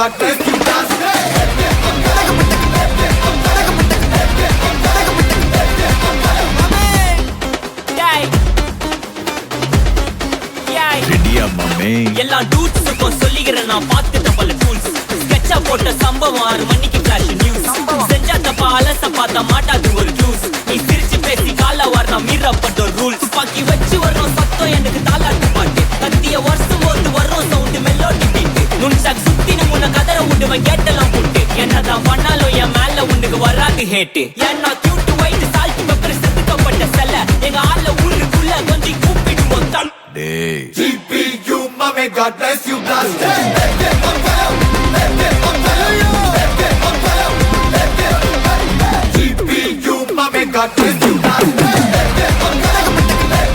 God bless you, bless you. எல்லாம் டூட்ஸுக்கும் சொல்லிக்கிறேன் நான் பார்த்துட்ட பல டூல்ஸ் ஸ்கெட்சா போட்ட சம்பவம் 6 மணிக்கு ஃபிளாஷ் நியூஸ் செஞ்சா தப்பா அலச பார்த்தா மாட்டாது ஒரு ஜூஸ் நீ சிரிச்சு பேசி கால வார்னா மீறப்பட்ட ரூல்ஸ் துப்பாக்கி வச்சு வர்றோம் சத்தம் எனக்கு தாலாட்டு பாட்டு கத்திய வருஷம் போது வர்றோம் சவுண்டு மெல்லோடி பீட்டு நுண்சாக் சுத்தினு முன்ன கதற விடுவேன் கேட்டெல்லாம் போட்டு என்னதான் பண்ணாலும் என் மேல உனக்கு வராது ஹேட்டு ஏன்னா கியூட் ஒயிட் சால்ட் பெப்பர் செதுக்கப்பட்ட செல்ல எங்க ஆள்ல ஊருக்குள்ள கொஞ்சம் கூப்பிடுவோம் தம் GPU, mommy, God bless you, bless you. GPU, mommy, God bless you.